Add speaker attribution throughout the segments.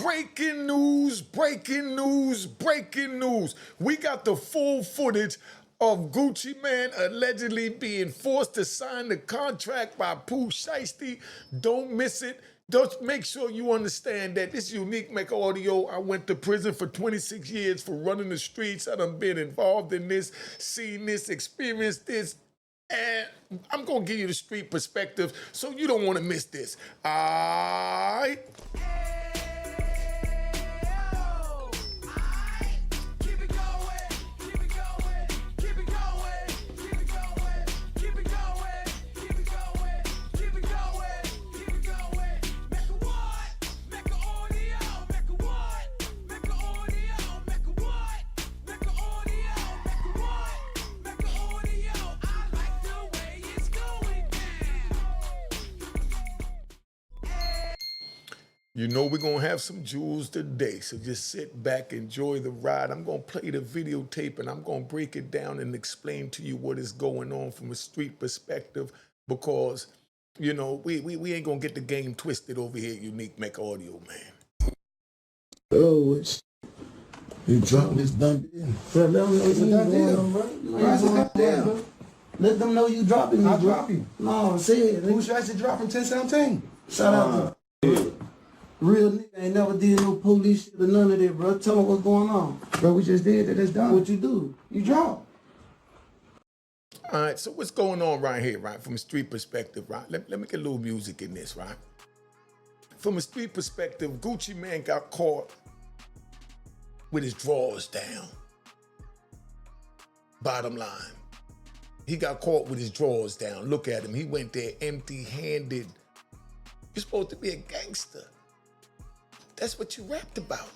Speaker 1: Breaking news, breaking news, breaking news. We got the full footage of Gucci Mane allegedly being forced to sign the contract by Pooh Shiesty. Don't miss it. Just make sure you understand that this unique Mecca Audio. I went to prison for 26 years for running the streets. I done been involved in this, seen this, experienced this. And I'm gonna give you the street perspective, so you don't wanna miss this. All right? You know we're gonna have some jewels today, so just sit back, enjoy the ride. I'm gonna play the videotape and I'm gonna break it down and explain to you what is going on from a street perspective, because, you know, we ain't gonna get the game twisted over here at Unique Mecca Audio, man.
Speaker 2: Oh, you dropping this dumb deal. Bro, let them know it's a done deal, bro. Why is it a done deal? Let them know you dropping me,
Speaker 3: I'll drop you.
Speaker 2: No, say it.
Speaker 3: Who should I say drop from 1017?
Speaker 2: Shout out to real nigga ain't never did no police shit or none of that, bro. Tell them what's going on.
Speaker 3: Bro, we just did that. It's done.
Speaker 2: What you do?
Speaker 3: You drop.
Speaker 1: All right, so what's going on right here, right, from a street perspective, right? Let me get a little music in this, right? From a street perspective, Gucci Mane got caught with his drawers down. Bottom line. He got caught with his drawers down. Look at him. He went there empty-handed. You're supposed to be a gangster. That's what you rapped about.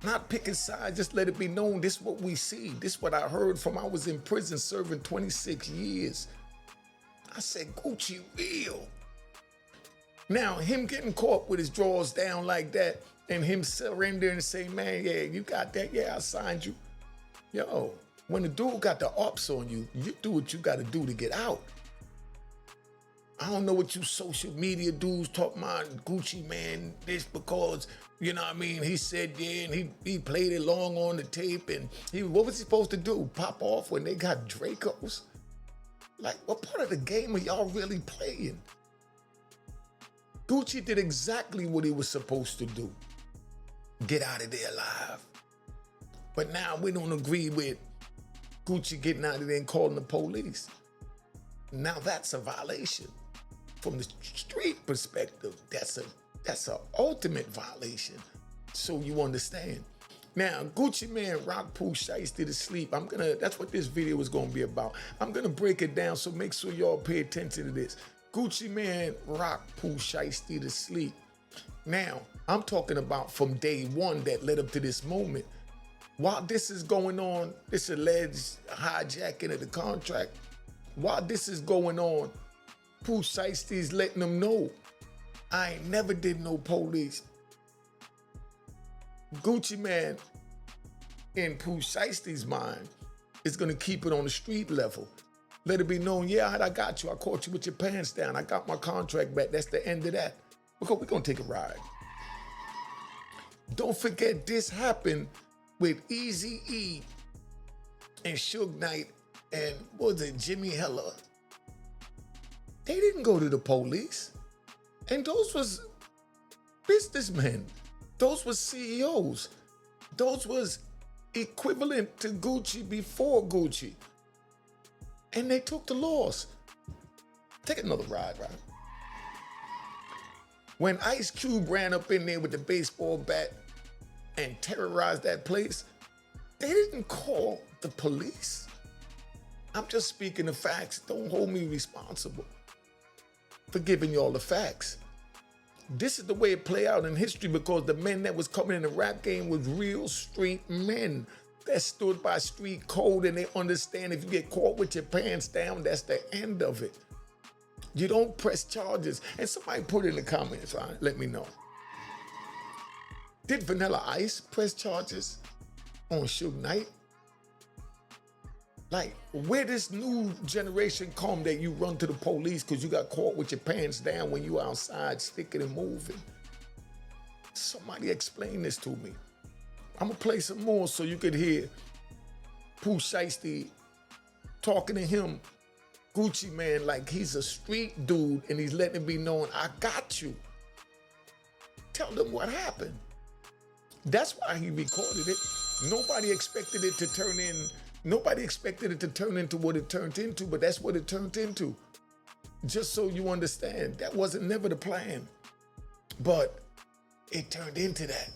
Speaker 1: Not picking sides, just let it be known. This is what we see. This is what I heard from. I was in prison serving 26 years. I said, Gucci real. Now, him getting caught with his drawers down like that and him surrendering and saying, man, yeah, you got that. Yeah, I signed you. Yo, when the dude got the ops on you, you do what you got to do to get out. I don't know what you social media dudes talk about Gucci Mane this because, you know what I mean, he said yeah and he played it long on the tape and what was he supposed to do? Pop off when they got Dracos? Like, what part of the game are y'all really playing? Gucci did exactly what he was supposed to do. Get out of there alive. But now we don't agree with Gucci getting out of there and calling the police. Now that's a violation. From the street perspective, that's an ultimate violation. So you understand. Now, Gucci Mane rock Pooh Shiesty to sleep. That's what this video is gonna be about. I'm gonna break it down, so make sure y'all pay attention to this. Gucci Mane rock Pooh Shiesty to sleep. Now, I'm talking about from day one that led up to this moment. While this is going on, this alleged hijacking of the contract, while this is going on, Pooh Shiesty's letting them know, I ain't never did no police. Gucci Mane, in Pooh Shiesty's mind, is gonna keep it on the street level. Let it be known, yeah, I got you. I caught you with your pants down. I got my contract back. That's the end of that. Because we're gonna take a ride. Don't forget this happened with Eazy-E and Suge Knight and what was it, Jimmy Heller. They didn't go to the police. And those was businessmen. Those was CEOs. Those was equivalent to Gucci before Gucci. And they took the loss. Take another ride, right? When Ice Cube ran up in there with the baseball bat and terrorized that place, they didn't call the police. I'm just speaking the facts. Don't hold me responsible for giving y'all the facts. This is the way it play out in history because the men that was coming in the rap game was real street men that stood by street code and they understand if you get caught with your pants down, that's the end of it. You don't press charges. And somebody put it in the comments, right? Let me know. Did Vanilla Ice press charges on Suge Knight? Like, where this new generation come that you run to the police because you got caught with your pants down when you outside sticking and moving? Somebody explain this to me. I'm gonna play some more so you could hear Pooh Shiesty talking to him, Gucci Man, like he's a street dude and he's letting it be known, I got you. Tell them what happened. That's why he recorded it. Nobody expected it to turn into what it turned into, but that's what it turned into. Just so you understand, that wasn't never the plan, but it turned into that.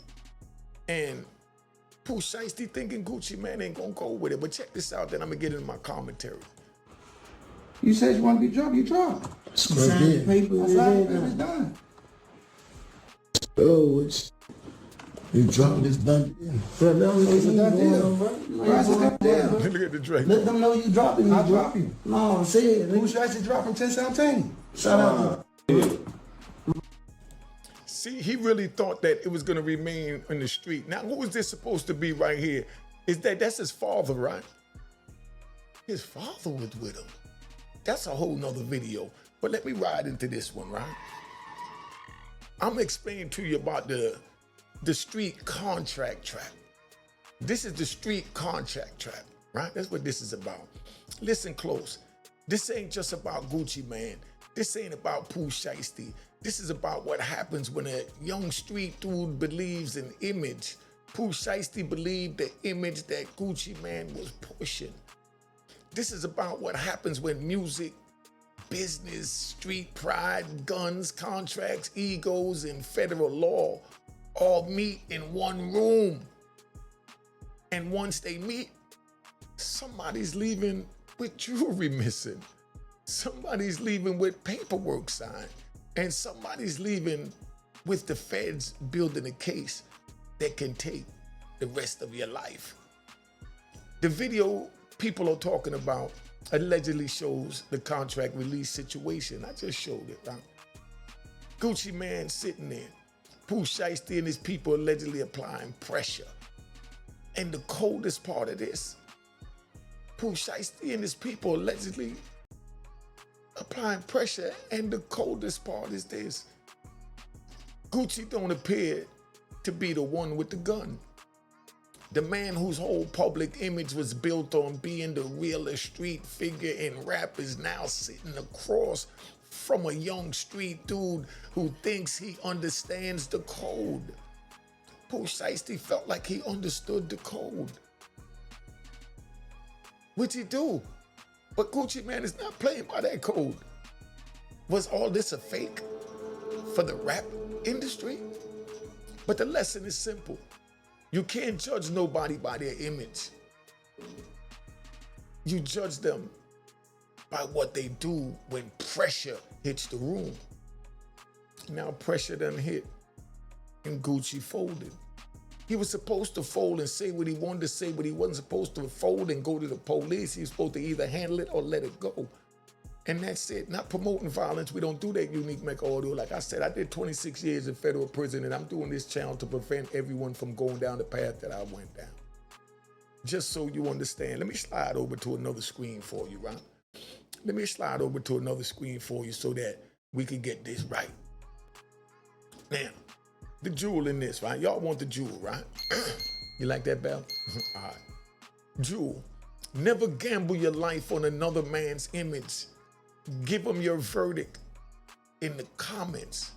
Speaker 1: And Pooh Shiesty thinking Gucci Man ain't gonna go with it, but check this out, then I'm gonna get into my commentary.
Speaker 3: You said you want to be dropped, you dropped.
Speaker 2: Signed the paper,
Speaker 3: I signed the paper, it's done.
Speaker 2: Oh, you dropping this done. Bro, let them know
Speaker 3: It's a done deal.
Speaker 2: bro.
Speaker 3: It's a done deal.
Speaker 1: Look at the Drake.
Speaker 2: Let them know you dropping me,
Speaker 3: I'll
Speaker 2: bro.
Speaker 3: drop you.
Speaker 2: No, say it.
Speaker 3: Pooh Shiesty dropping 1017.
Speaker 2: Shout out.
Speaker 1: See, he really thought that it was gonna remain in the street. Now, who was this supposed to be right here? That's his father, right? His father was with him. That's a whole nother video. But let me ride into this one, right? I'm gonna explain to you about the street contract trap. This is the street contract trap, right? That's what this is about. Listen close. This ain't just about Gucci Man. This ain't about Pooh Shiesty. This is about what happens when a young street dude believes an image. Pooh Shiesty believed the image that Gucci Man was pushing. This is about what happens when music, business, street pride, guns, contracts, egos, and federal law all meet in one room. And once they meet, somebody's leaving with jewelry missing. Somebody's leaving with paperwork signed. And somebody's leaving with the feds building a case that can take the rest of your life. The video people are talking about allegedly shows the contract release situation. I just showed it, right? Gucci Man sitting there. Pooh Shiesty and his people allegedly applying pressure. And the coldest part of this, Pooh Shiesty and his people allegedly applying pressure, and the coldest part is this. Gucci don't appear to be the one with the gun. The man whose whole public image was built on being the realest street figure in rap is now sitting across from a young street dude who thinks he understands the code. Pooh Shiesty felt like he understood the code, which he do. But Gucci Man is not playing by that code. Was all this a fake for the rap industry? But the lesson is simple. You can't judge nobody by their image. You judge them by what they do when pressure hits the room. Now pressure done hit and Gucci folded. He was supposed to fold and say what he wanted to say, but he wasn't supposed to fold and go to the police. He was supposed to either handle it or let it go. And that's it. Not promoting violence. We don't do that, Unique Mecca Audio. Like I said, I did 26 years in federal prison, and I'm doing this channel to prevent everyone from going down the path that I went down. Just so you understand. Let me slide over to another screen for you, right? Let me slide over to another screen for you so that we can get this right. Now, the jewel in this, right? Y'all want the jewel, right? You like that, Bell? All right. Jewel, never gamble your life on another man's image. Give them your verdict in the comments.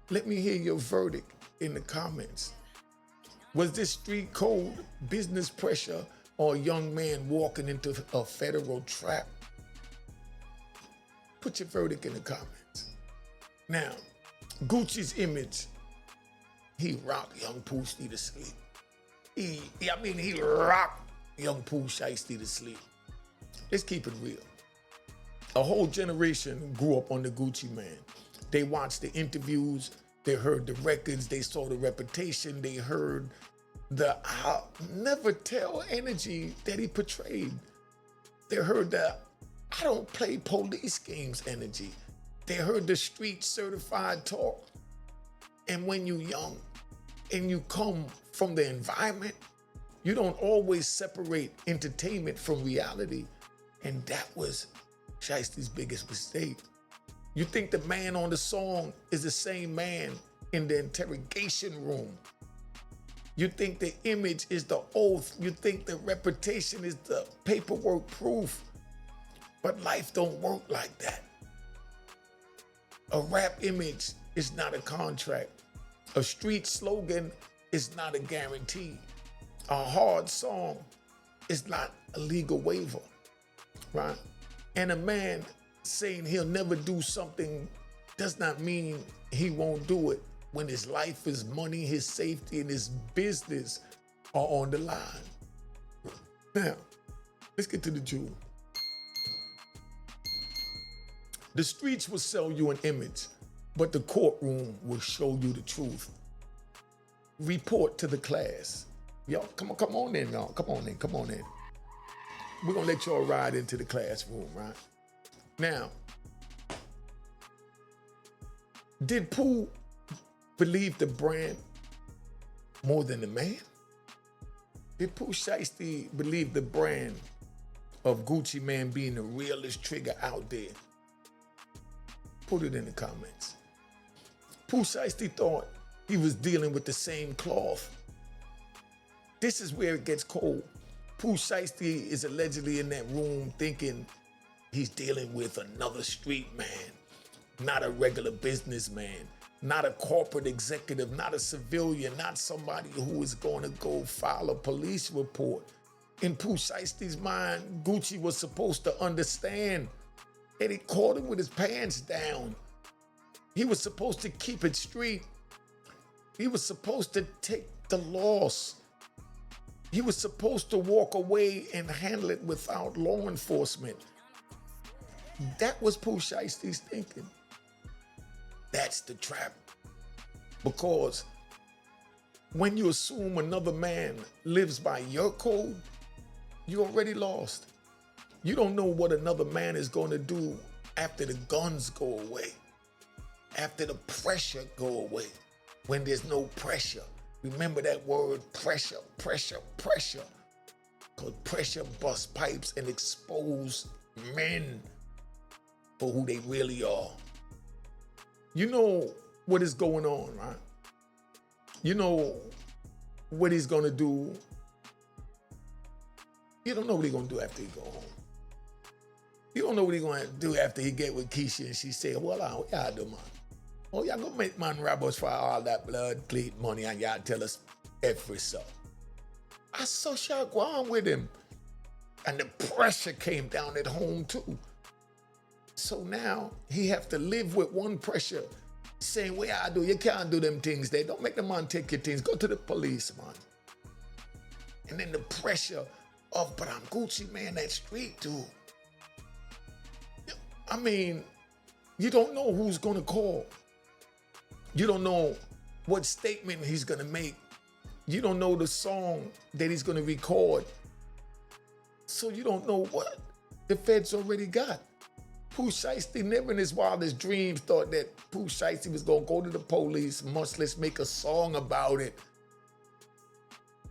Speaker 1: Let me hear your verdict in the comments. Was this street code, business pressure, or a young man walking into a federal trap? Put your verdict in the comments. Now, Gucci's image, he rocked young Pooh Shiesty to sleep. He rocked young Pooh Shiesty to sleep. Let's keep it real. A whole generation grew up on the Gucci Man. They watched the interviews, they heard the records, they saw the reputation, they heard the I'll never tell energy that he portrayed. They heard the I don't play police games energy. They heard the street certified talk. And when you're young and you come from the environment, you don't always separate entertainment from reality. And that was Shiesty's biggest mistake. You think the man on the song is the same man in the interrogation room. You think the image is the oath. You think the reputation is the paperwork proof. But life don't work like that. A rap image is not a contract. A street slogan is not a guarantee. A hard song is not a legal waiver, right? And a man saying he'll never do something does not mean he won't do it when his life, his money, his safety, and his business are on the line. Now, let's get to the jewel. The streets will sell you an image, but the courtroom will show you the truth. Report to the class. Y'all, come on in, y'all. Come on in. We're gonna let y'all ride into the classroom, right? Now, did Pooh believe the brand more than the man? Did Pooh Shiesty believe the brand of Gucci Man being the realest trigger out there? Put it in the comments. Pooh Shiesty thought he was dealing with the same cloth. This is where it gets cold. Pooh Shiesty is allegedly in that room thinking he's dealing with another street man, not a regular businessman, not a corporate executive, not a civilian, not somebody who is going to go file a police report. In Pooh Shiesty's mind, Gucci was supposed to understand that he caught him with his pants down. He was supposed to keep it street. He was supposed to take the loss. He was supposed to walk away and handle it without law enforcement. That was Pooh Shiesty's thinking. That's the trap. Because when you assume another man lives by your code, you already lost. You don't know what another man is going to do after the guns go away, after the pressure go away, when there's no pressure. Remember that word, pressure, pressure, pressure. Because pressure busts pipes and expose men for who they really are. You know what is going on, right? You know what he's gonna do. You don't know what he's gonna do after he go home. You don't know what he's gonna do after he get with Keisha and she say, well, y'all do, man. Oh, y'all gonna make man rob us for all that blood, clean money, and y'all tell us every so. I saw y'all go on with him. And the pressure came down at home too. So now he have to live with one pressure saying, well, I do, you can't do them things there. Don't make the man take your things. Go to the police, man. And then the pressure of, but I'm Gucci, man, that street dude. I mean, you don't know who's gonna call. You don't know what statement he's gonna make. You don't know the song that he's gonna record. So you don't know what the feds already got. Pooh Shiesty never in his wildest dreams thought that Pooh Shiesty was gonna go to the police, much less make a song about it.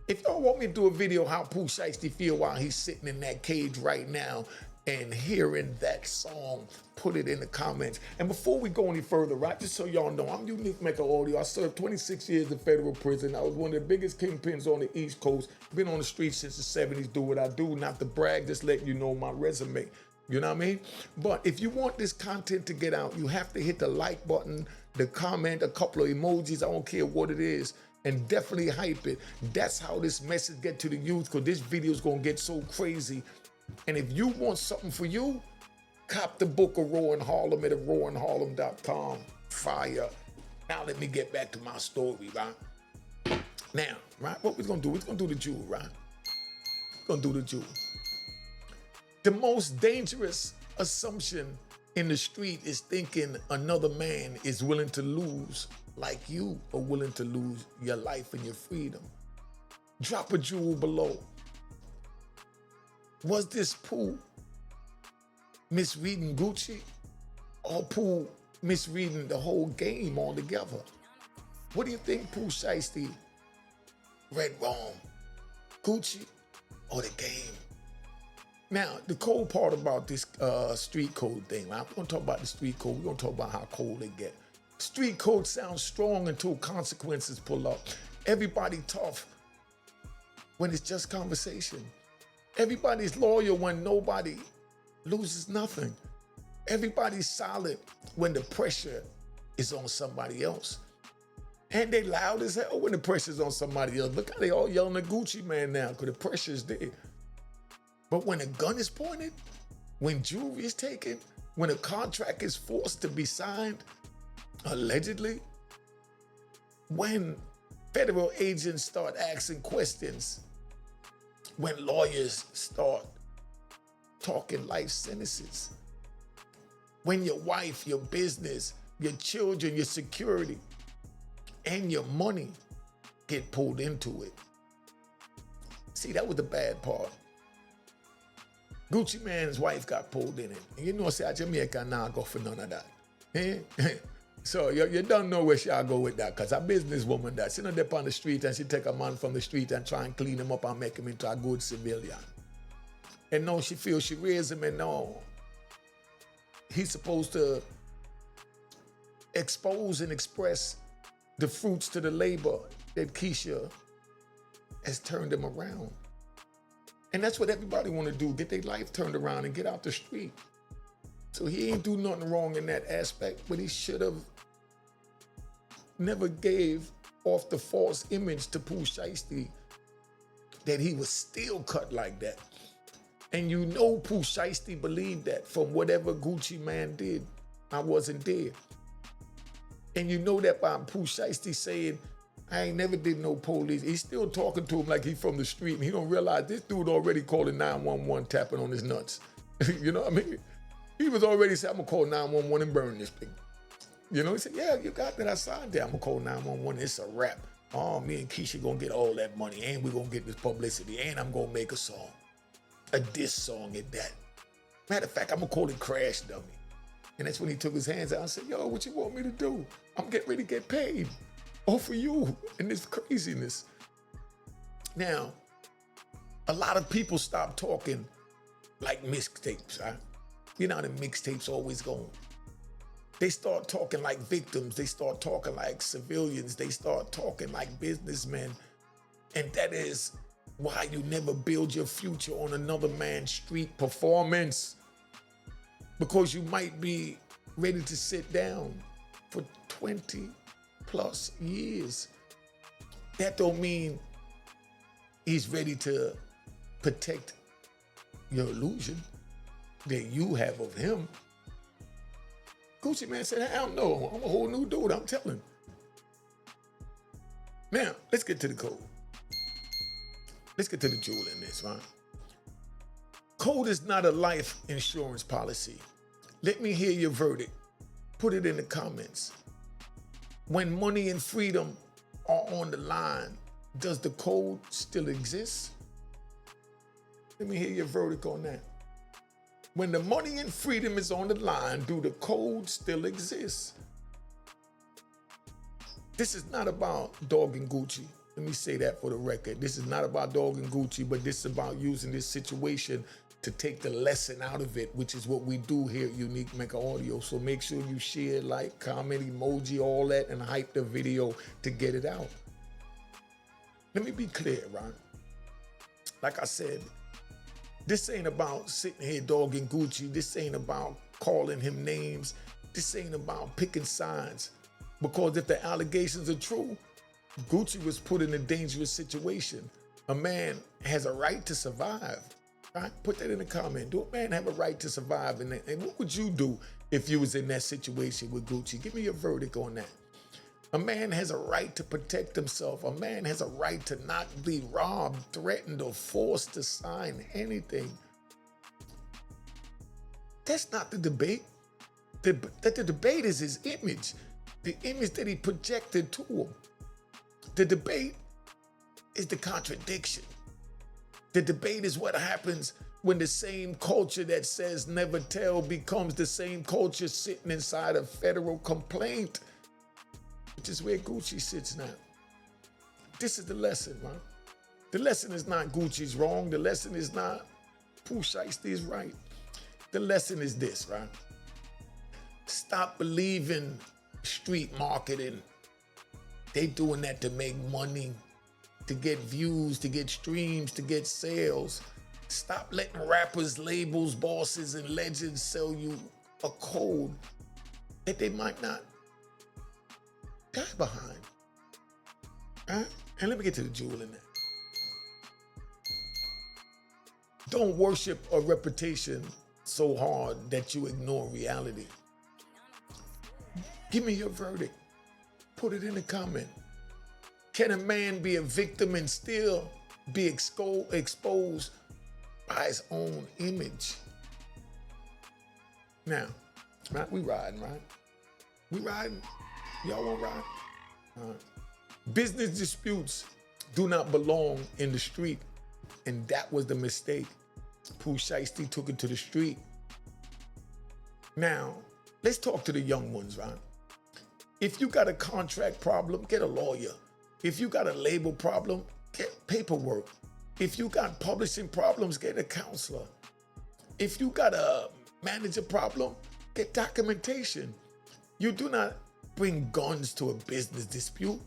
Speaker 1: If y'all want me to do a video how Pooh Shiesty feel while he's sitting in that cage right now and hearing that song, put it in the comments. And before we go any further, right, just so y'all know, I'm unique Mecca Audio. I served 26 years in federal prison. I was one of the biggest kingpins on the East Coast. Been on the streets since the 70s, do what I do. Not to brag, just letting you know my resume. You know what I mean? But if you want this content to get out, you have to hit the like button, the comment, a couple of emojis, I don't care what it is, and definitely hype it. That's how this message get to the youth, because this video is gonna get so crazy. And if you want something for you, cop the book of Raw in Harlem at rawinharlem.com. Fire. Now let me get back to my story, right? Now, right, what we're gonna do, we're gonna do the jewel, right? We're gonna do the jewel. The most dangerous assumption in the street is thinking another man is willing to lose like you are willing to lose your life and your freedom. Drop a jewel below. Was this Pooh misreading Gucci or Pooh misreading the whole game altogether? What do you think Pooh Shiesty read wrong? Gucci or the game? Now, the cold part about this street code thing, right? We're gonna talk about the street code. We're gonna talk about how cold it get. Street code sounds strong until consequences pull up. Everybody tough when it's just conversation. Everybody's loyal when nobody loses nothing. Everybody's solid when the pressure is on somebody else. And they loud as hell when the pressure's on somebody else. Look how they all yelling at Gucci Man now because the pressure's there. But when a gun is pointed, when jewelry is taken, when a contract is forced to be signed, allegedly, when federal agents start asking questions, when lawyers start talking life sentences, when your wife, your business, your children, your security, and your money get pulled into it. See, that was the bad part. Gucci Man's wife got pulled in it. And you know, say, Jamaica now go for none of that. Eh? So you don't know where she'll go with that, because a businesswoman that she not up on the street and she take a man from the street and try and clean him up and make him into a good civilian. And now she feels she raised him, and now he's supposed to expose and express the fruits to the labor that Keisha has turned him around. And that's what everybody want to do, get their life turned around and get out the street. So he ain't do nothing wrong in that aspect, but he should have never gave off the false image to Pooh Shiesty that he was still cut like that. And you know Pooh Shiesty believed that from whatever Gucci Man did, I wasn't there. And you know that by Pooh Shiesty saying, I ain't never did no police. He's still talking to him like he from the street, and he don't realize this dude already calling 911 tapping on his nuts. You know what I mean? He was already saying, I'm gonna call 911 and burn this thing. You know, he said, yeah, you got that. I signed that. I'm gonna call 911. It's a wrap. Oh, me and Keisha gonna get all that money, and we're gonna get this publicity, and I'm gonna make a song. A diss song at that. Matter of fact, I'm gonna call it Crash Dummy. And that's when he took his hands out and said, yo, what you want me to do? I'm getting ready to get paid off of you and this craziness. Now, a lot of people stop talking like mixtapes, right? You know how the mixtapes always go. They start talking like victims. They start talking like civilians. They start talking like businessmen. And that is why you never build your future on another man's street performance. Because you might be ready to sit down for 20 plus years. That don't mean he's ready to protect your illusion that you have of him. Gucci Man said, I don't know, I'm a whole new dude, I'm telling. Now, let's get to the code. Let's get to the jewel in this, right? Code is not a life insurance policy. Let me hear your verdict. Put it in the comments. When money and freedom are on the line, does the code still exist? Let me hear your verdict on that. When the money and freedom is on the line, do the code still exist? This is not about dogging Gucci. Let me say that for the record. This is not about dogging Gucci, but this is about using this situation to take the lesson out of it, which is what we do here at Unique Mecca Audio. So make sure you share, like, comment, emoji, all that, and hype the video to get it out. Let me be clear, right? Like I said, this ain't about sitting here dogging Gucci. This ain't about calling him names. This ain't about picking sides. Because if the allegations are true, Gucci was put in a dangerous situation. A man has a right to survive. Right? Put that in the comment. Do a man have a right to survive? And what would you do if you was in that situation with Gucci? Give me your verdict on that. A man has a right to protect himself. A man has a right to not be robbed, threatened, or forced to sign anything. That's not the debate. The debate is his image, the image that he projected to him. The debate is the contradiction. The debate is what happens when the same culture that says never tell becomes the same culture sitting inside a federal complaint, which is where Gucci sits now. This is the lesson, man. The lesson is not Gucci's wrong. The lesson is not Pooh Shiesty is right. The lesson is this, right? Stop believing street marketing. They doing that to make money, to get views, to get streams, to get sales. Stop letting rappers, labels, bosses, and legends sell you a code that they might not die behind. Right? And let me get to the jewel in that. Don't worship a reputation so hard that you ignore reality. Give me your verdict. Put it in the comment. Can a man be a victim and still be exposed by his own image? Now, right, we riding, right? We riding? Y'all want to ride? All right. Business disputes do not belong in the street, and that was the mistake. Pooh Shiesty took it to the street. Now, let's talk to the young ones, right? If you got a contract problem, get a lawyer. If you got a label problem, get paperwork. If you got publishing problems, get a counselor. If you got a manager problem, get documentation. You do not bring guns to a business dispute.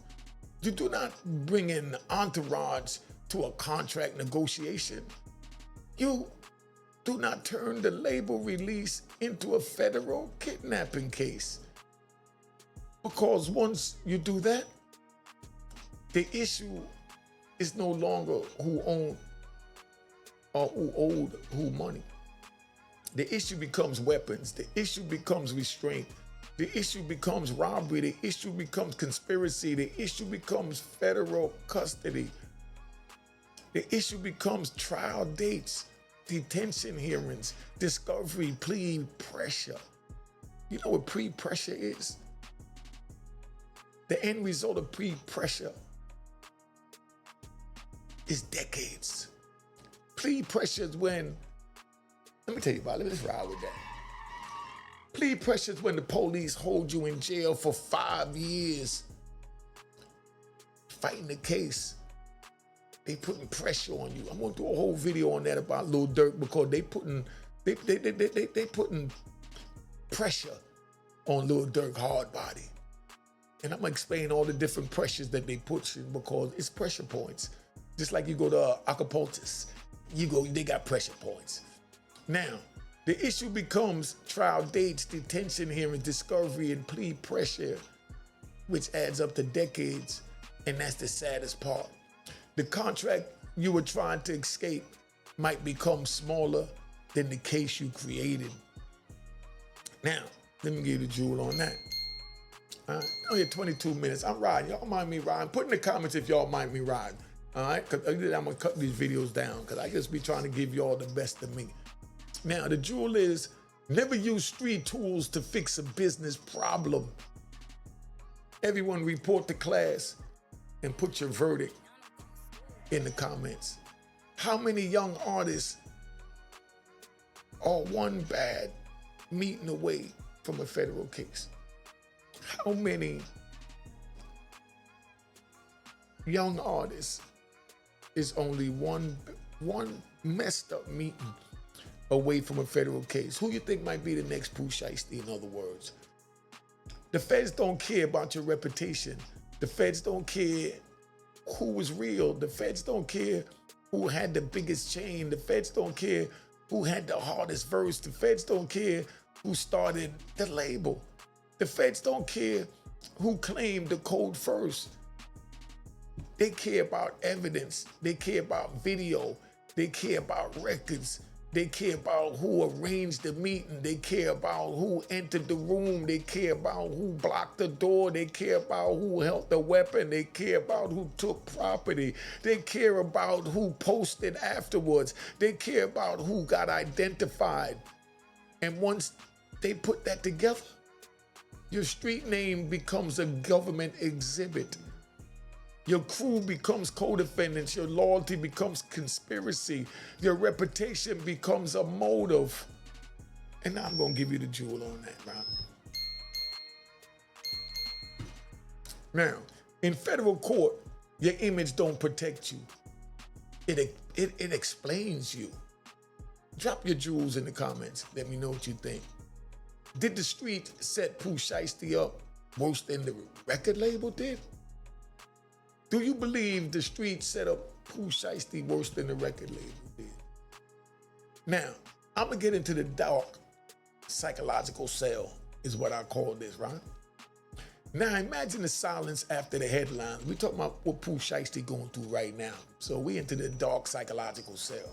Speaker 1: You do not bring in entourage to a contract negotiation. You do not turn the label release into a federal kidnapping case. Because once you do that, the issue is no longer who owned or who owed who money. The issue becomes weapons. The issue becomes restraint. The issue becomes robbery. The issue becomes conspiracy. The issue becomes federal custody. The issue becomes trial dates, detention hearings, discovery, plea, pressure. You know what pre-pressure is? The end result of pre-pressure is decades. Plea pressure is when, let me tell you about it, let's ride with that. Plea pressure is when the police hold you in jail for 5 years, fighting the case. They putting pressure on you. I'm gonna do a whole video on that about Lil Durk because they putting pressure on Lil Durk hard body. And I'm gonna explain all the different pressures that they put you because it's pressure points. Just like you go to Acapultus, they got pressure points. Now, the issue becomes trial dates, detention hearings, discovery, and plea pressure, which adds up to decades, and that's the saddest part. The contract you were trying to escape might become smaller than the case you created. Now, let me give you the jewel on that. All right, only 22 minutes. I'm riding. Y'all mind me riding? Put in the comments if y'all mind me riding. All right, because I'm gonna cut these videos down because I just be trying to give y'all the best of me. Now, the jewel is never use street tools to fix a business problem. Everyone report to class and put your verdict in the comments. How many young artists are one bad meeting away from a federal case? How many young artists is only one messed up meeting away from a federal case? Who you think might be the next Pooh Shiesty, in other words? The feds don't care about your reputation. The feds don't care who was real. The feds don't care who had the biggest chain. The feds don't care who had the hardest verse. The feds don't care who started the label. The feds don't care who claimed the code first. They care about evidence. They care about video. They care about records. They care about who arranged the meeting. They care about who entered the room. They care about who blocked the door. They care about who held the weapon. They care about who took property. They care about who posted afterwards. They care about who got identified. And once they put that together, your street name becomes a government exhibit. Your crew becomes co-defendants. Your loyalty becomes conspiracy. Your reputation becomes a motive. And now I'm gonna give you the jewel on that, right? Now, in federal court, your image don't protect you. It explains you. Drop your jewels in the comments. Let me know what you think. Did the street set Pooh Shiesty up worse than the record label did? Do you believe the street set up Pooh Shiesty worse than the record label did? Now, I'm gonna get into the dark psychological cell, is what I call this, right? Now, imagine the silence after the headlines. We're talking about what Pooh Shiesty going through right now. So we into the dark psychological cell.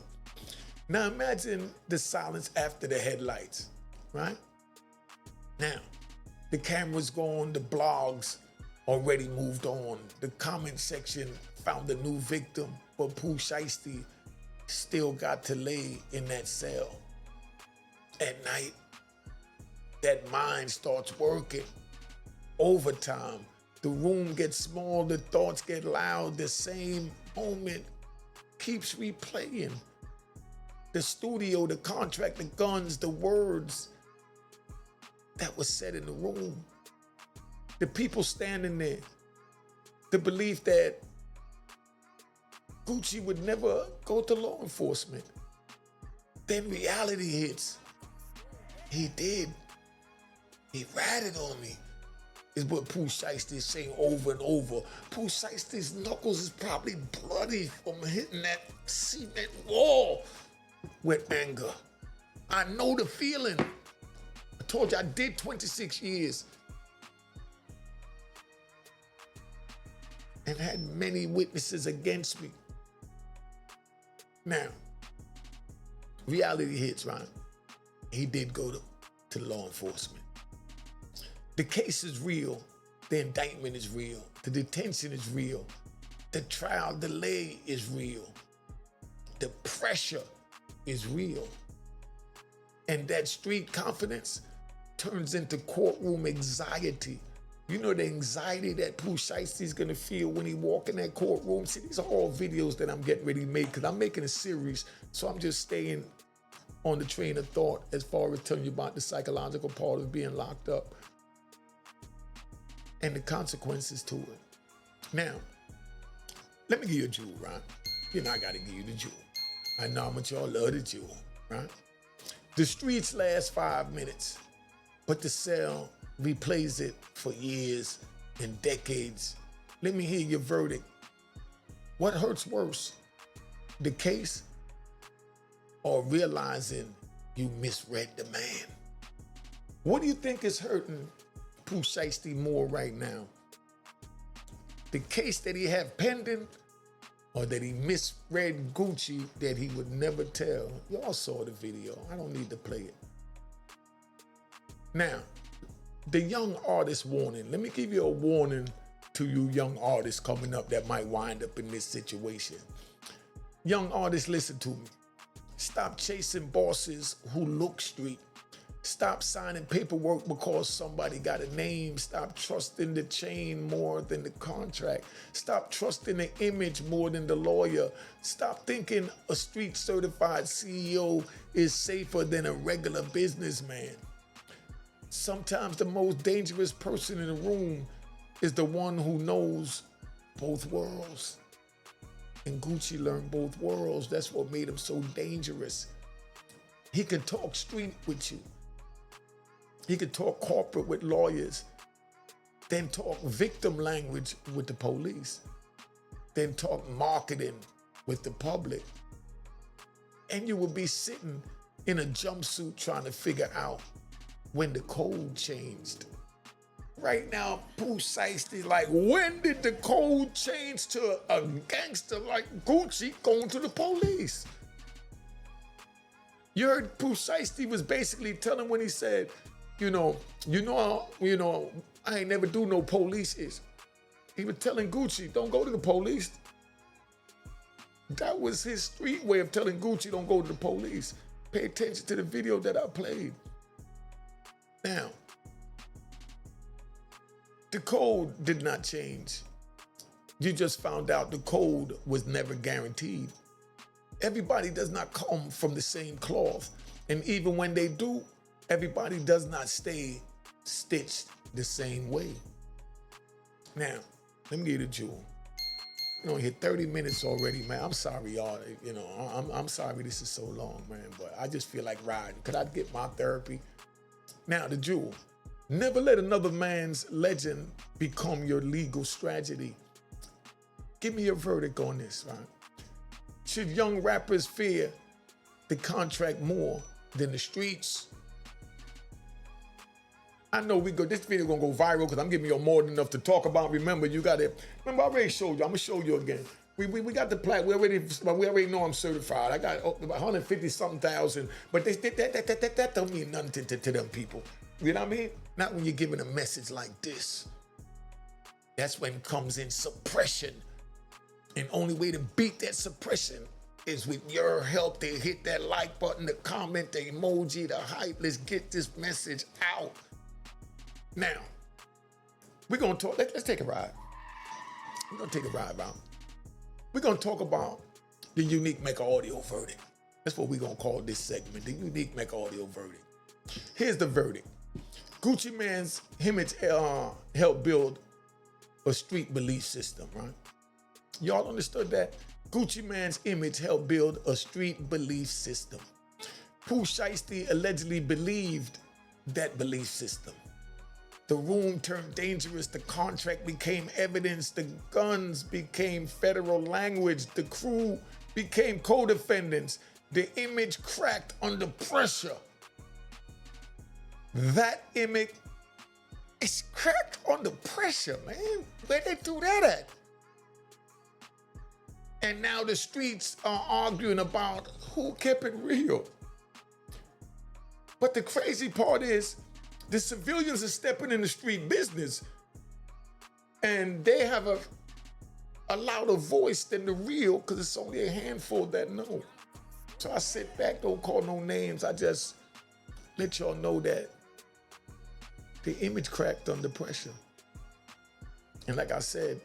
Speaker 1: Now, imagine the silence after the headlights, right? Now, the camera's gone, the blogs already moved on. The comment section found a new victim, but Pooh Shiesty still got to lay in that cell. At night, that mind starts working overtime. The room gets small, the thoughts get loud, the same moment keeps replaying. The studio, the contract, the guns, the words that was said in the room. The people standing there. The belief that Gucci would never go to law enforcement. Then reality hits. He did. He ratted on me, is what Pooh Shiesty is saying over and over. Pooh Shiesty's knuckles is probably bloody from hitting that cement wall with anger. I know the feeling. I told you I did 26 years and had many witnesses against me. Now, reality hits, right? He did go to law enforcement. The case is real. The indictment is real. The detention is real. The trial delay is real. The pressure is real. And that street confidence turns into courtroom anxiety. You know the anxiety that Pooh Shiesty is gonna feel when he walk in that courtroom? See, these are all videos that I'm getting ready to make because I'm making a series, so I'm just staying on the train of thought as far as telling you about the psychological part of being locked up and the consequences to it. Now, let me give you a jewel, right? You know I gotta give you the jewel. I know how much y'all love the jewel, right? The streets last 5 minutes, but the cell replays it for years and decades. Let me hear your verdict. What hurts worse, the case or realizing you misread the man? What do you think is hurting Pooh Shiesty more right now? The case that he had pending or that he misread Gucci that he would never tell? Y'all saw the video. I don't need to play it. Now, the young artist warning. Let me give you a warning to you young artists coming up that might wind up in this situation. Young artists, listen to me. Stop chasing bosses who look street. Stop signing paperwork because somebody got a name. Stop trusting the chain more than the contract. Stop trusting the image more than the lawyer. Stop thinking a street certified CEO is safer than a regular businessman. Sometimes the most dangerous person in the room is the one who knows both worlds. And Gucci learned both worlds. That's what made him so dangerous. He could talk street with you. He could talk corporate with lawyers, then talk victim language with the police, then talk marketing with the public. And you would be sitting in a jumpsuit trying to figure out when the code changed. Right now, Pooh Shiesty like, when did the code change to a gangster like Gucci going to the police? You heard Pooh Shiesty was basically telling when he said, I ain't never do no police is. He was telling Gucci, don't go to the police. That was his street way of telling Gucci, don't go to the police. Pay attention to the video that I played. Now, the code did not change. You just found out the code was never guaranteed. Everybody does not come from the same cloth. And even when they do, everybody does not stay stitched the same way. Now, let me get a jewel. You hit 30 minutes already, man. I'm sorry, y'all. I'm sorry this is so long, man, but I just feel like riding. Could I get my therapy? Now, the jewel. Never let another man's legend become your legal strategy. Give me your verdict on this, right? Should young rappers fear the contract more than the streets? I know this video gonna go viral because I'm giving you more than enough to talk about. Remember, I already showed you. I'm gonna show you again. We got the plaque. We already know I'm certified. I got about 150 something thousand, but that don't mean nothing to them people. You know what I mean? Not when you're giving a message like this. That's when comes in suppression. And only way to beat that suppression is with your help. To hit that like button, the comment, the emoji, the hype. Let's get this message out. Now, we're gonna talk, let's take a ride. We're gonna take a ride, Bob. We're gonna talk about the unique Mecca Audio verdict. That's what we're gonna call this segment, the unique Mecca Audio verdict. Here's the verdict. Gucci Mane's image helped build a street belief system, right? Y'all understood that? Gucci Mane's image helped build a street belief system. Pooh Shiesty allegedly believed that belief system. The room turned dangerous, the contract became evidence, the guns became federal language, the crew became co-defendants, the image cracked under pressure. That image is cracked under pressure, man. Where they do that at? And now the streets are arguing about who kept it real. But the crazy part is, the civilians are stepping in the street business and they have a louder voice than the real because it's only a handful that know. So I sit back, don't call no names. I just let y'all know that the image cracked under pressure. And like I said,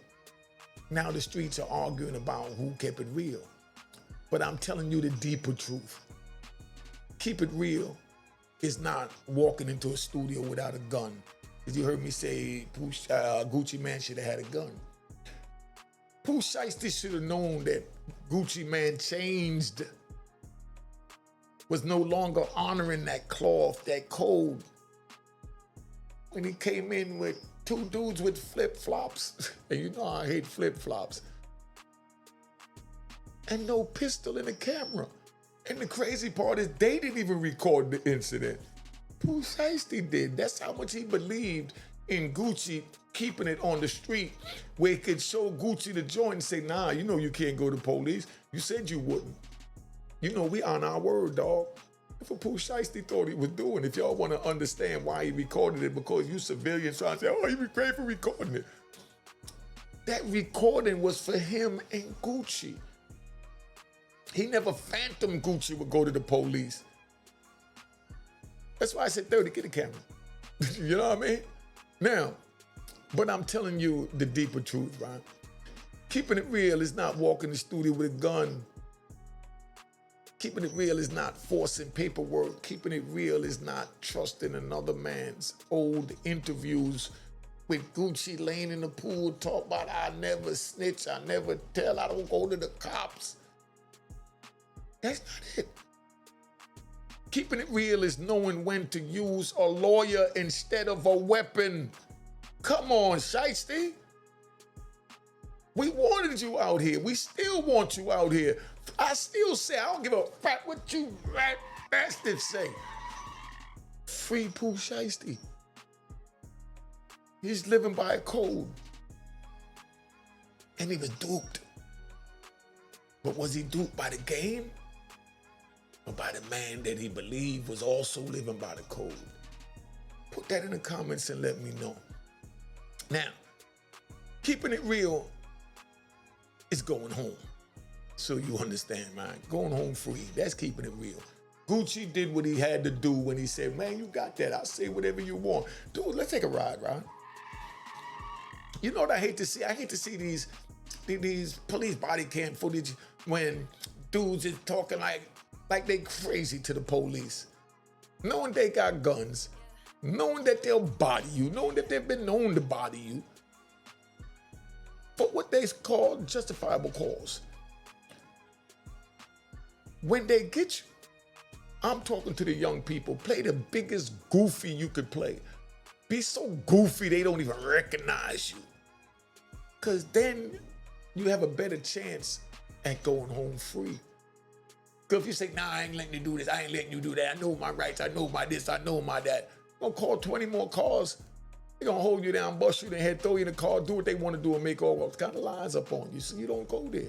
Speaker 1: now the streets are arguing about who kept it real. But I'm telling you the deeper truth. Keep it real is not walking into a studio without a gun. As you heard me say, Gucci Mane should have had a gun. Pooh Shiesty should have known that Gucci Mane changed, was no longer honoring that cloth, that code. When he came in with two dudes with flip-flops, and you know I hate flip-flops, and no pistol in the camera. And the crazy part is they didn't even record the incident. Pooh Shiesty did. That's how much he believed in Gucci keeping it on the street where he could show Gucci the joint and say, nah, you know you can't go to police. You said you wouldn't. You know we on our word, dog. That's what Pooh Shiesty thought he was doing. If y'all want to understand why he recorded it, because you civilians trying to say, oh, he was great for recording it. That recording was for him and Gucci. He never phantom Gucci would go to the police. That's why I said 30, get a camera. You know what I mean? Now, but I'm telling you the deeper truth, right? Keeping it real is not walking the studio with a gun. Keeping it real is not forcing paperwork. Keeping it real is not trusting another man's old interviews with Gucci laying in the pool, talk about I never snitch, I never tell, I don't go to the cops. That's not it. Keeping it real is knowing when to use a lawyer instead of a weapon. Come on, Shiesty. We wanted you out here. We still want you out here. I still say, I don't give a fuck what you rat bastards say. Free Pooh Shiesty. He's living by a code. And he was duped. But was he duped by the game? Or by the man that he believed was also living by the code? Put that in the comments and let me know. Now, keeping it real is going home. So you understand, man. Going home free, that's keeping it real. Gucci did what he had to do when he said, man, you got that. I'll say whatever you want. Dude, let's take a ride, right? You know what I hate to see? I hate to see these police body cam footage when dudes is talking like they crazy to the police. Knowing they got guns, knowing that they'll body you, knowing that they've been known to body you. For what they call justifiable cause. When they get you, I'm talking to the young people, play the biggest goofy you could play. Be so goofy they don't even recognize you. Because then you have a better chance at going home free. Because if you say, nah, I ain't letting you do this, I ain't letting you do that, I know my rights, I know my this, I know my that. Don't call 20 more cars. They're gonna hold you down, bust you in the head, throw you in the car, do what they want to do and make all kind of lies up on you. So you don't go there.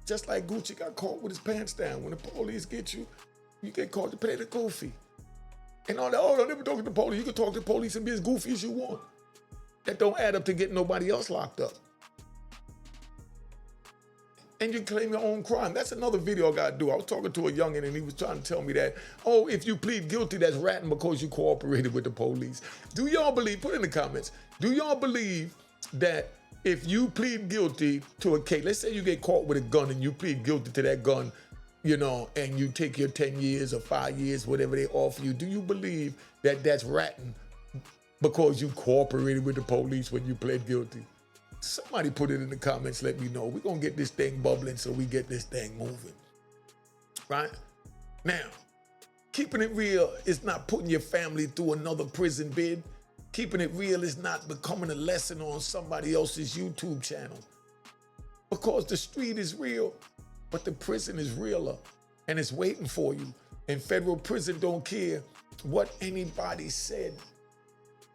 Speaker 1: Just like Gucci got caught with his pants down. When the police get you, you get caught to play the goofy. And all that, oh, don't ever talk to the police. You can talk to the police and be as goofy as you want. That don't add up to getting nobody else locked up. And you claim your own crime. That's another video I gotta do. I was talking to a youngin' and he was trying to tell me that, oh, if you plead guilty, that's ratting because you cooperated with the police. Do y'all believe, put in the comments, do y'all believe that if you plead guilty to a case, let's say you get caught with a gun and you plead guilty to that gun, you know, and you take your 10 years or 5 years, whatever they offer you, do you believe that that's ratting because you cooperated with the police when you pled guilty? Somebody put it in the comments, let me know. We're gonna get this thing bubbling so we get this thing moving, right? Now, keeping it real is not putting your family through another prison bid. Keeping it real is not becoming a lesson on somebody else's YouTube channel. Because the street is real, but the prison is realer and it's waiting for you. And federal prison don't care what anybody said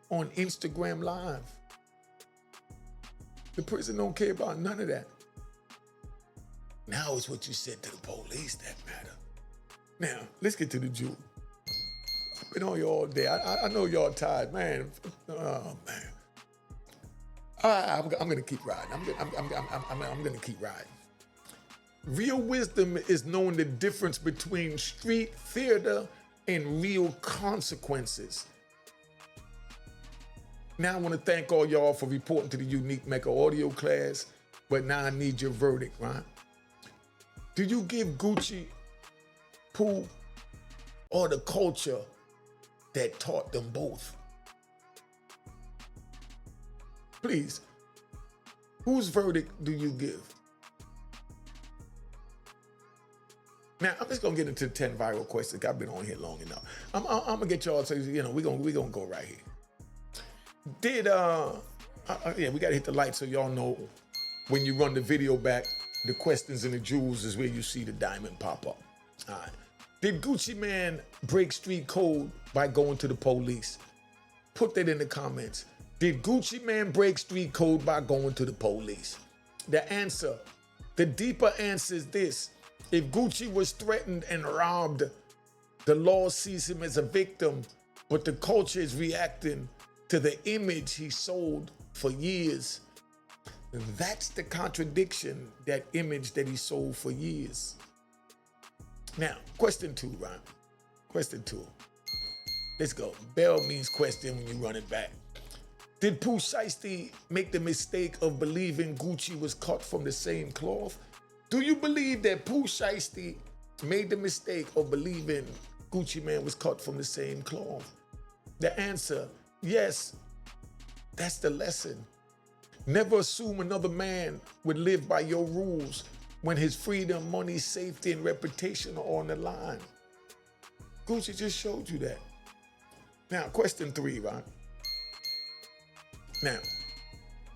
Speaker 1: on Instagram Live. The prison don't care about none of that. Now it's what you said to the police that matter. Now, let's get to the jewel. I've been on you all day. I know y'all tired, man. Oh, man. I'm gonna keep riding. I'm gonna keep riding. Real wisdom is knowing the difference between street theater and real consequences. Now I want to thank all y'all for reporting to the unique Mecca Audio class, but now I need your verdict, right? Do you give Gucci, Pooh, or the culture that taught them both? Please, whose verdict do you give? Now, I'm just gonna get into the 10 viral questions. I've been on here long enough. I'm gonna get y'all to, you know, we're gonna go right here. Yeah, we gotta hit the light so y'all know when you run the video back, the questions and the jewels is where you see the diamond pop up. All right. Did Gucci Man break street code by going to the police? Put that in the comments. Did Gucci Man break street code by going to the police? The answer, the deeper answer is this. If Gucci was threatened and robbed, the law sees him as a victim, but the culture is reacting to the image he sold for years. That's the contradiction, that image that he sold for years. Now, question 2, Ron. Question 2. Let's go. Bell means question when you run it back. Did Pooh Shiesty make the mistake of believing Gucci was cut from the same cloth? Do you believe that Pooh Shiesty made the mistake of believing Gucci Man was cut from the same cloth? The answer, yes. That's the lesson. Never assume another man would live by your rules when his freedom, money, safety, and reputation are on the line. Gucci just showed you that. Now, question 3, Ron. Now,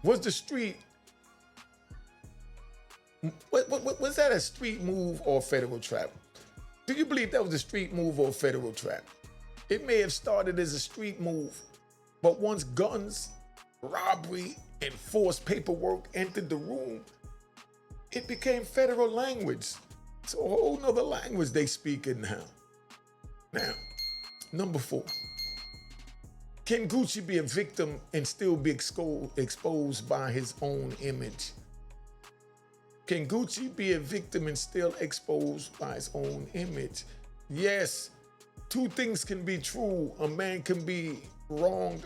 Speaker 1: was the street, was that a street move or a federal trap? Do you believe that was a street move or a federal trap? It may have started as a street move, but once guns, robbery, and forced paperwork entered the room, it became federal language. It's a whole nother language they speak in now. Now, number 4. Can Gucci be a victim and still be exposed by his own image? Can Gucci be a victim and still exposed by his own image? Yes, 2 things can be true. A man can be wronged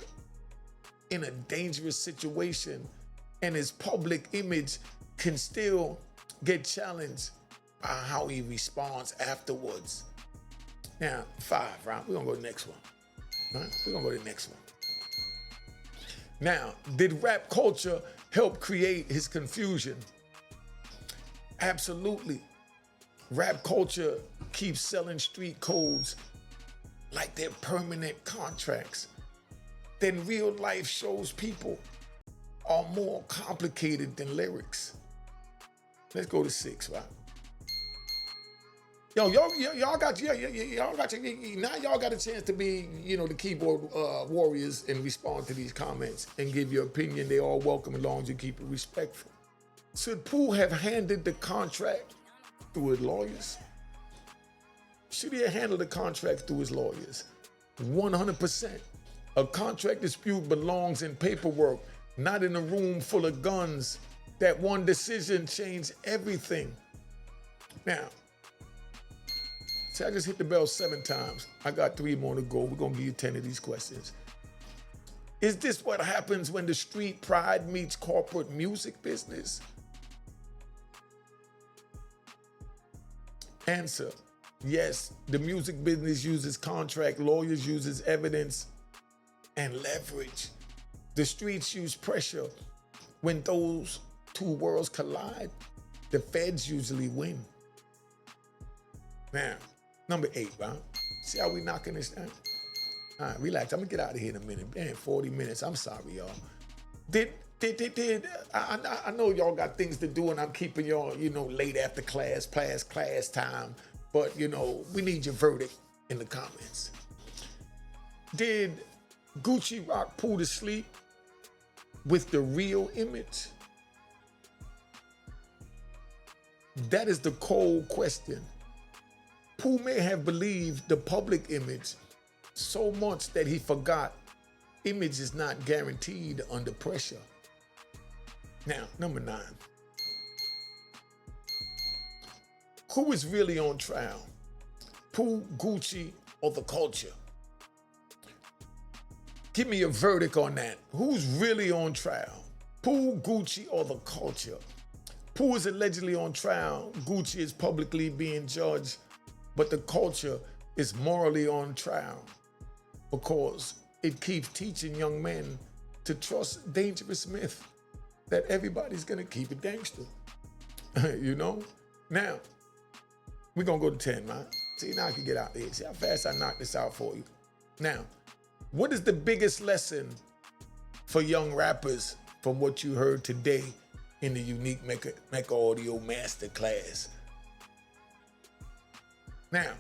Speaker 1: in a dangerous situation and his public image can still get challenged by how he responds afterwards. Now, 5, right? We're gonna go to the next one. Right? We're gonna go to the next one. Now, did rap culture help create his confusion? Absolutely. Rap culture keeps selling street codes like they're permanent contracts. Then real life shows people are more complicated than lyrics. Let's go to 6, right? Yo, y'all got now y'all got a chance to be, the keyboard warriors and respond to these comments and give your opinion. They all welcome as long as you keep it respectful. Should Pooh have handed the contract through his lawyers? Should he have handled the contract through his lawyers? 100%. A contract dispute belongs in paperwork, not in a room full of guns. That one decision changed everything. Now, see, I just hit the bell 7 times. I got 3 more to go. We're gonna give you 10 of these questions. Is this what happens when the street pride meets corporate music business? Answer, yes, the music business uses contract, lawyers uses evidence and leverage. The streets use pressure. When those 2 worlds collide, the feds usually win. Now, number 8, right? See how we knocking this down? All right, relax. I'm gonna get out of here in a minute. Man, 40 minutes. I'm sorry, y'all. I know y'all got things to do and I'm keeping y'all, late after class time. But, we need your verdict in the comments. Did Gucci rock Pooh to sleep with the real image? That is the cold question. Pooh may have believed the public image so much that he forgot image is not guaranteed under pressure. Now, number 9. Who is really on trial? Pooh, Gucci, or the culture? Give me a verdict on that. Who's really on trial? Pooh, Gucci, or the culture? Pooh is allegedly on trial. Gucci is publicly being judged, but the culture is morally on trial because it keeps teaching young men to trust dangerous myth that everybody's gonna keep it gangster. Now, we're gonna go to 10, man. See, now I can get out there. See how fast I knock this out for you. Now, what is the biggest lesson for young rappers from what you heard today in the unique Mecca Audio Masterclass? Now,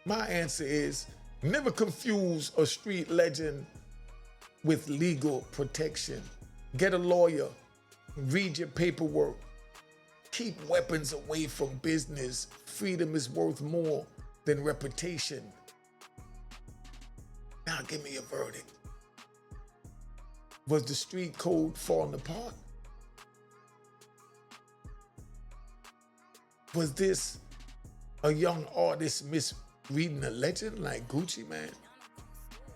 Speaker 1: my answer is never confuse a street legend with legal protection. Get a lawyer, read your paperwork, keep weapons away from business. Freedom is worth more than reputation. Now give me a verdict. Was the street code falling apart? Was this a young artist misreading a legend like Gucci Mane?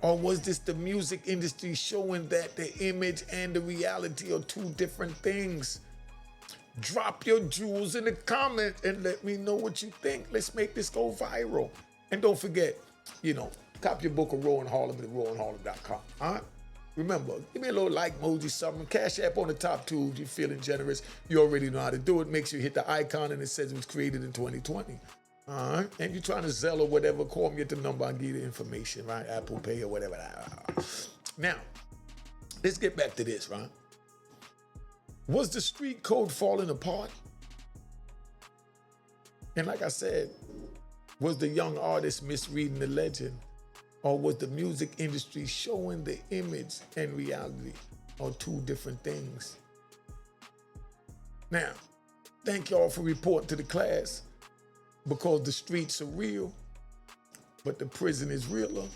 Speaker 1: Or was this the music industry showing that the image and the reality are 2 different things? Drop your jewels in the comments and let me know what you think. Let's make this go viral. And don't forget, copy your book of Rowan Harlem at rowanharlem.com. All right? Remember, give me a little like emoji, something. Cash App on the top 2 if you're feeling generous. You already know how to do it. Make sure you hit the icon and it says it was created in 2020. All right? And you're trying to Zelle or whatever, call me at the number. I'll give you the information, right? Apple Pay or whatever. Now, let's get back to this, right? Was the street code falling apart? And like I said, was the young artist misreading the legend? Or was the music industry showing the image and reality are 2 different things? Now, thank y'all for reporting to the class because the streets are real, but the prison is realer.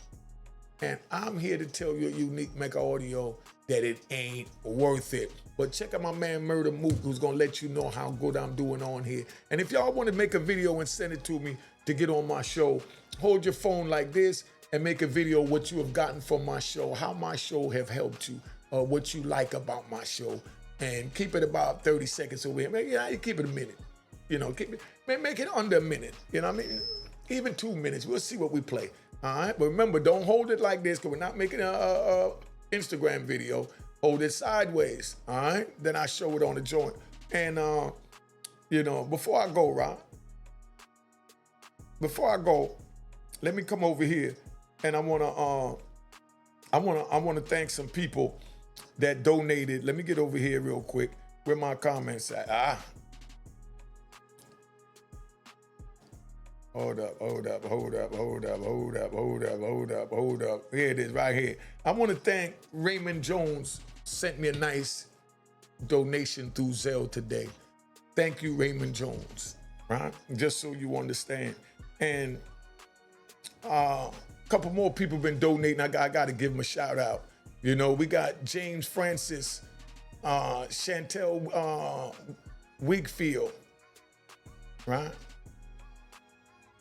Speaker 1: And I'm here to tell you, unique Mecca Audio, that it ain't worth it. But check out my man Murder Mook, who's gonna let you know how good I'm doing on here. And if y'all wanna make a video and send it to me to get on my show, hold your phone like this and make a video what you have gotten from my show, how my show have helped you, what you like about my show, and keep it about 30 seconds over here. Maybe you keep it a minute. Make it under a minute. Even 2 minutes. We'll see what we play. All right, but remember, don't hold it like this because we're not making a Instagram video. Hold it sideways. All right, then I show it on the joint. And before I go, Rob, before I go, let me come over here, and I wanna thank some people that donated. Let me get over here real quick. Where my comments at? Hold up. Here it is, right here. I want to thank Raymond Jones. Sent me a nice donation through Zelle today. Thank you, Raymond Jones. Right? Just so you understand. And a couple more people been donating. I got to give them a shout out. You know, we got James Francis, Chantel Wigfield, right?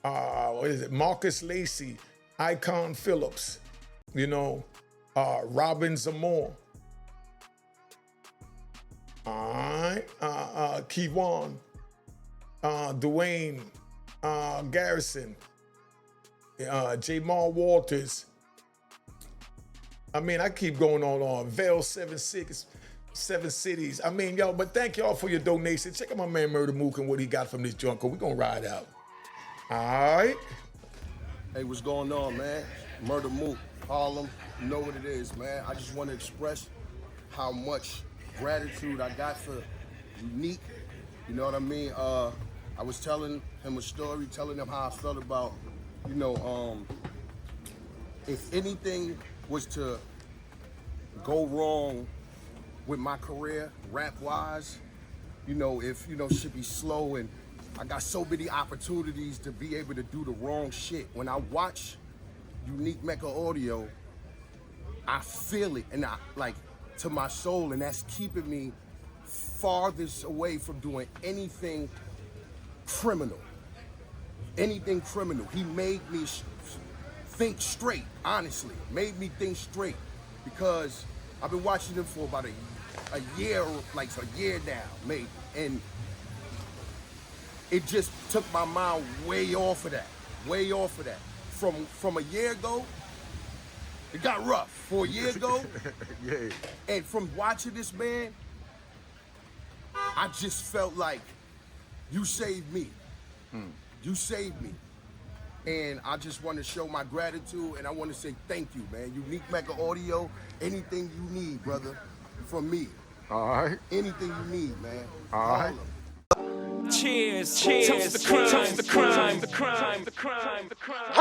Speaker 1: What is it? Marcus Lacey, Icon Phillips, you know, Robin Zamore. All right, Kevon, Dwayne Garrison, Jamal Walters. I mean, I keep going on. Vale 7 Cities. I mean, yo, but thank y'all for your donation. Check out my man Murder Mook and what he got from this joint, because we're going to ride out. All right?
Speaker 4: Hey, what's going on, man? Murder Mook, Harlem. You know what it is, man. I just want to express how much gratitude I got for Unique. You know what I mean? I was telling him a story, telling him how I felt about, you know, if anything was to go wrong with my career, rap-wise, you know, if, you know, shit be slow and I got so many opportunities to be able to do the wrong shit. When I watch Unique Mecca Audio, I feel it, and I, like, to my soul, and that's keeping me farthest away from doing anything criminal. Anything criminal. He made me think straight, honestly. Made me think straight, because I've been watching him for about a year, like a year now, maybe, and it just took my mind way off of that. From a year ago, it got rough. For a year ago,
Speaker 1: Yeah.
Speaker 4: and from watching this man, I just felt like you saved me. You saved me. And I just want to show my gratitude, and I want to say thank you, man. Unique Mecca Audio, anything you need, brother, from me.
Speaker 1: All right.
Speaker 4: Anything you need, man.
Speaker 1: All right.
Speaker 5: Cheers, toast the crime, toast the crime, the crime, the crime, the crime.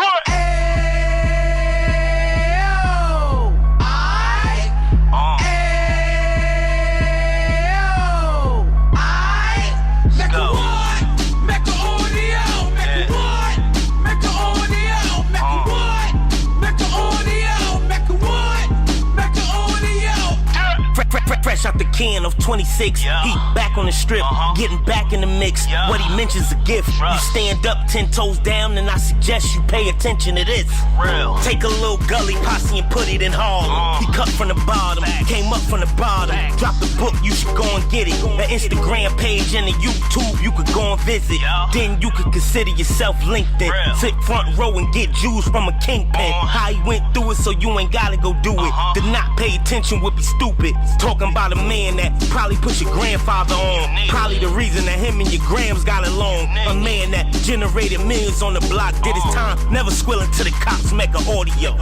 Speaker 5: Mecca what? Mecca Audio, Mecca what? Mecca Audio, Mecca what? Mecca Audio, Mecca what? Mecca Audio.
Speaker 6: Fresh out the can of 26, he back on the strip, getting back in the mix. What he mentions a gift. You stand up 10 toes down, and I suggest you pay attention to this. Real. Take a little gully posse and put it in Harlem. He cut from the bottom, came up from the bottom. Drop the book, you should go and get it. The Instagram page and the YouTube, you could go and visit. Then you could consider yourself LinkedIn. Sit front row and get Jews from a kingpin. How he went through it, so you ain't gotta go do it. To not pay attention would be stupid. Talking about a man that probably put your grandfather on. Probably the reason that him and your grams got along. A man that generated millions on the block, did his time, never squilling to the cops. Mecca Audio.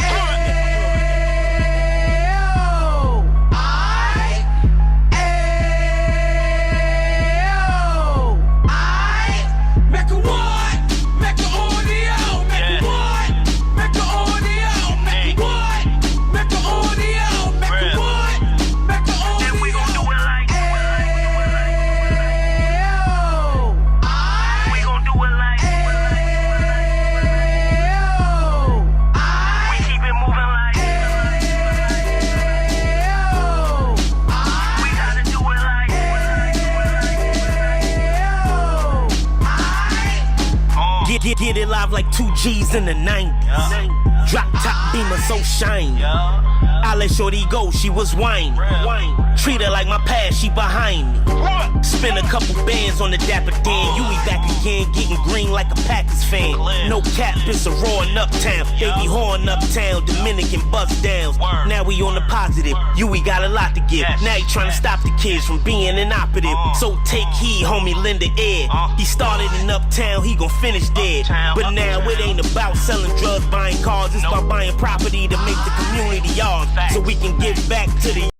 Speaker 5: Mecca what? Mecca Audio, Mecca what? Mecca Audio, Mecca what? Mecca Audio, Mecca what? Mecca Audio. And we gon' do it like we gon' do it like we keep it moving like we gotta do it like
Speaker 6: Get it live like 2 G's in the 90s. Drop top beamer so shiny. Out I let shorty go, she was whining. Treat her like my past, she behind me. Spend a couple bands on the Dapper Dan. You be back again, getting green like a Packers fan. No cap, it's a roaring uptown. They be horn uptown, Dominican bust downs. Now we on the positive, we got a lot to give. Now he trying to stop the kids from being inoperative. So take heed, homie, lend the ear. He started in uptown, he gon' finish dead. But now it ain't about selling drugs, buying cars. It's about buying property to make the community ours, so we can give back to the